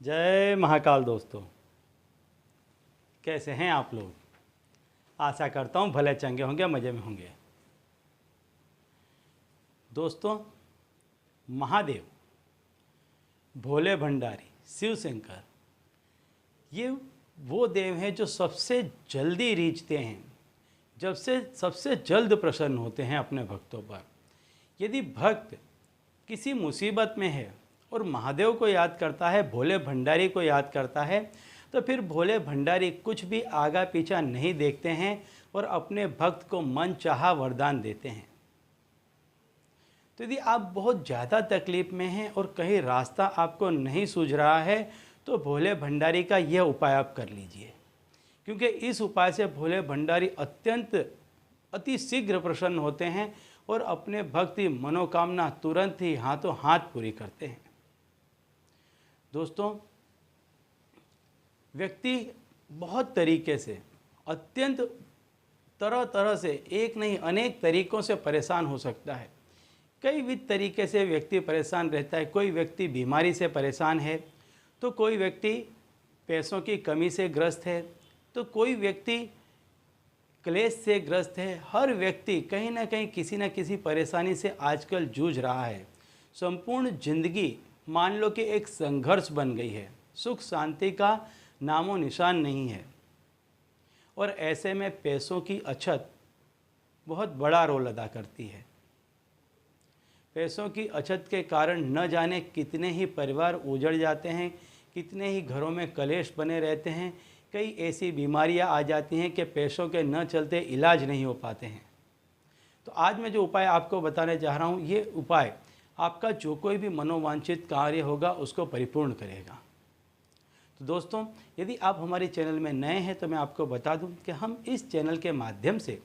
जय महाकाल दोस्तों, कैसे हैं आप लोग। आशा करता हूँ भले चंगे होंगे, मज़े में होंगे। दोस्तों, महादेव, भोले भंडारी, शिव शंकर, ये वो देव हैं जो सबसे जल्दी रीझते हैं, जब से सबसे जल्द प्रसन्न होते हैं अपने भक्तों पर। यदि भक्त किसी मुसीबत में है और महादेव को याद करता है, भोले भंडारी को याद करता है, तो फिर भोले भंडारी कुछ भी आगा पीछा नहीं देखते हैं और अपने भक्त को मन चाहा वरदान देते हैं। तो यदि आप बहुत ज़्यादा तकलीफ़ में हैं और कहीं रास्ता आपको नहीं सूझ रहा है, तो भोले भंडारी का यह उपाय आप कर लीजिए, क्योंकि इस उपाय से भोले भंडारी अत्यंत अति शीघ्र प्रसन्न होते हैं और अपने भक्त की मनोकामना तुरंत ही हाथों हाथ पूरी करते हैं। दोस्तों, व्यक्ति बहुत तरीके से, अत्यंत तरह तरह से, एक नहीं अनेक तरीक़ों से परेशान हो सकता है। कई विध तरीके से व्यक्ति परेशान रहता है। कोई व्यक्ति बीमारी से परेशान है, तो कोई व्यक्ति पैसों की कमी से ग्रस्त है, तो कोई व्यक्ति क्लेश से ग्रस्त है। हर व्यक्ति कहीं ना कहीं किसी न किसी परेशानी से आजकल जूझ रहा है। संपूर्ण जिंदगी मान लो कि एक संघर्ष बन गई है, सुख शांति का नामो निशान नहीं है। और ऐसे में पैसों की अछत बहुत बड़ा रोल अदा करती है। पैसों की अछत के कारण न जाने कितने ही परिवार उजड़ जाते हैं, कितने ही घरों में कलेश बने रहते हैं। कई ऐसी बीमारियां आ जाती हैं कि पैसों के न चलते इलाज नहीं हो पाते हैं। तो आज मैं जो उपाय आपको बताने जा रहा हूँ, ये उपाय आपका जो कोई भी मनोवांछित कार्य होगा उसको परिपूर्ण करेगा। तो दोस्तों, यदि आप हमारे चैनल में नए हैं तो मैं आपको बता दूं कि हम इस चैनल के माध्यम से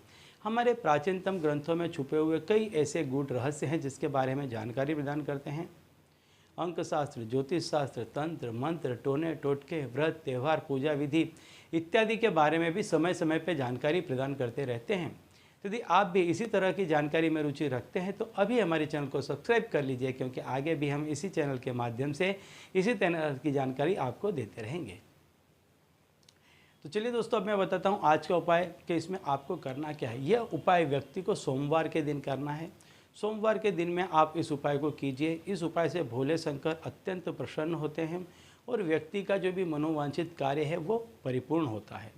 हमारे प्राचीनतम ग्रंथों में छुपे हुए कई ऐसे गूढ़ रहस्य हैं जिसके बारे में जानकारी प्रदान करते हैं। अंक शास्त्र, ज्योतिष शास्त्र, तंत्र मंत्र, टोने टोटके, व्रत, त्यौहार, पूजा विधि इत्यादि के बारे में भी समय समय पर जानकारी प्रदान करते रहते हैं। यदि आप भी इसी तरह की जानकारी में रुचि रखते हैं तो अभी हमारे चैनल को सब्सक्राइब कर लीजिए, क्योंकि आगे भी हम इसी चैनल के माध्यम से इसी तरह की जानकारी आपको देते रहेंगे। तो चलिए दोस्तों, अब मैं बताता हूँ आज का उपाय कि इसमें आपको करना क्या है। यह उपाय व्यक्ति को सोमवार के दिन करना है। सोमवार के दिन में आप इस उपाय को कीजिए। इस उपाय से भोले शंकर अत्यंत प्रसन्न होते हैं और व्यक्ति का जो भी मनोवांछित कार्य है वो परिपूर्ण होता है।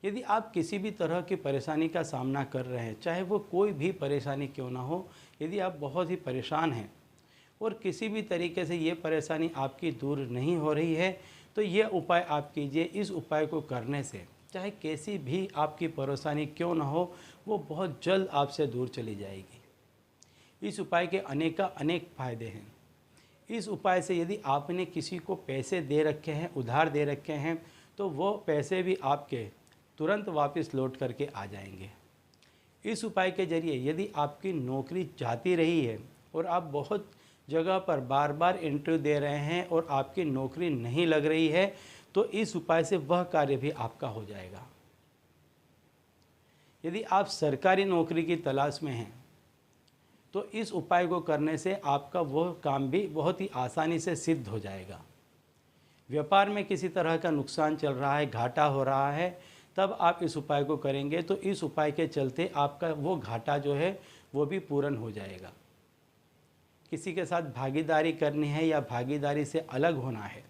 यदि आप किसी भी तरह की परेशानी का सामना कर रहे हैं, चाहे वो कोई भी परेशानी क्यों ना हो, यदि आप बहुत ही परेशान हैं और किसी भी तरीके से ये परेशानी आपकी दूर नहीं हो रही है, तो ये उपाय आप कीजिए। इस उपाय को करने से चाहे कैसी भी आपकी परेशानी क्यों ना हो, वो बहुत जल्द आपसे दूर चली जाएगी। इस उपाय के अनेक फ़ायदे हैं। इस उपाय से यदि आपने किसी को पैसे दे रखे हैं, उधार दे रखे हैं, तो वो पैसे भी आपके तुरंत वापस लौट करके आ जाएंगे। इस उपाय के जरिए यदि आपकी नौकरी जाती रही है और आप बहुत जगह पर बार बार इंटरव्यू दे रहे हैं और आपकी नौकरी नहीं लग रही है, तो इस उपाय से वह कार्य भी आपका हो जाएगा। यदि आप सरकारी नौकरी की तलाश में हैं, तो इस उपाय को करने से आपका वह काम भी बहुत ही आसानी से सिद्ध हो जाएगा। व्यापार में किसी तरह का नुकसान चल रहा है, घाटा हो रहा है, तब आप इस उपाय को करेंगे तो इस उपाय के चलते आपका वो घाटा जो है वो भी पूर्ण हो जाएगा। किसी के साथ भागीदारी करनी है या भागीदारी से अलग होना है,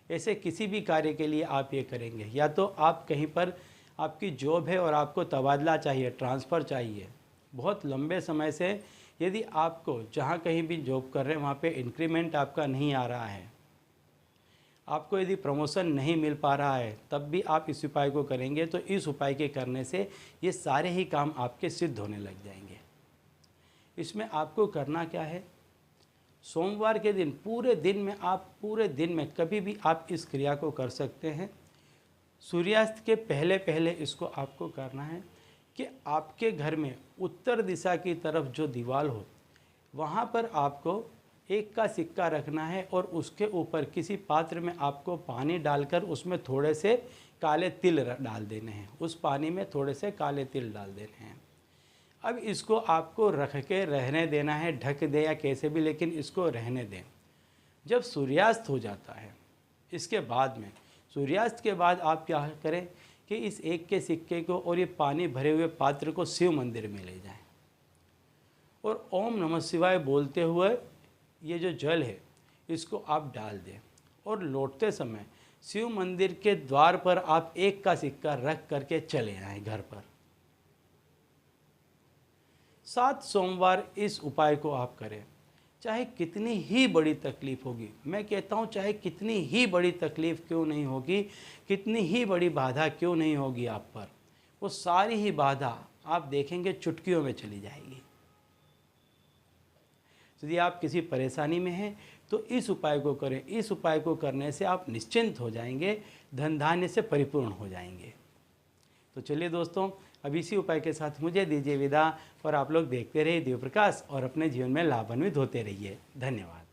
ऐसे किसी भी कार्य के लिए आप ये करेंगे। या तो आप कहीं पर आपकी जॉब है और आपको तबादला चाहिए, ट्रांसफ़र चाहिए, बहुत लंबे समय से यदि आपको जहाँ कहीं भी जॉब कर रहे हैं वहाँ पे इंक्रीमेंट आपका नहीं आ रहा है, आपको यदि प्रमोशन नहीं मिल पा रहा है, तब भी आप इस उपाय को करेंगे तो इस उपाय के करने से ये सारे ही काम आपके सिद्ध होने लग जाएंगे। इसमें आपको करना क्या है, सोमवार के दिन पूरे दिन में कभी भी आप इस क्रिया को कर सकते हैं। सूर्यास्त के पहले पहले इसको आपको करना है कि आपके घर में उत्तर दिशा की तरफ जो दीवार हो, वहाँ पर आपको एक का सिक्का रखना है और उसके ऊपर किसी पात्र में आपको पानी डालकर उसमें थोड़े से काले तिल डाल देने हैं। उस पानी में थोड़े से काले तिल डाल देने हैं। अब इसको आपको रख के रहने देना है, ढक दे या कैसे भी, लेकिन इसको रहने दें। जब सूर्यास्त हो जाता है इसके बाद में सूर्यास्त के बाद आप क्या करें कि इस 1 के सिक्के को और ये पानी भरे हुए पात्र को शिव मंदिर में ले जाएं और ओम नमः शिवाय बोलते हुए ये जो जल है इसको आप डाल दें और लौटते समय शिव मंदिर के द्वार पर आप 1 का सिक्का रख करके चले आएं घर पर। 7 सोमवार इस उपाय को आप करें। चाहे कितनी ही बड़ी तकलीफ होगी, मैं कहता हूँ चाहे कितनी ही बड़ी तकलीफ क्यों नहीं होगी, कितनी ही बड़ी बाधा क्यों नहीं होगी आप पर, वो सारी ही बाधा आप देखेंगे चुटकियों में चली जाएगी। यदि आप किसी परेशानी में हैं तो इस उपाय को करें। इस उपाय को करने से आप निश्चिंत हो जाएंगे, धन धान्य से परिपूर्ण हो जाएंगे। तो चलिए दोस्तों, अब इसी उपाय के साथ मुझे दीजिए विदा और आप लोग देखते रहिए दिव्य प्रकाश और अपने जीवन में लाभान्वित होते रहिए। धन्यवाद।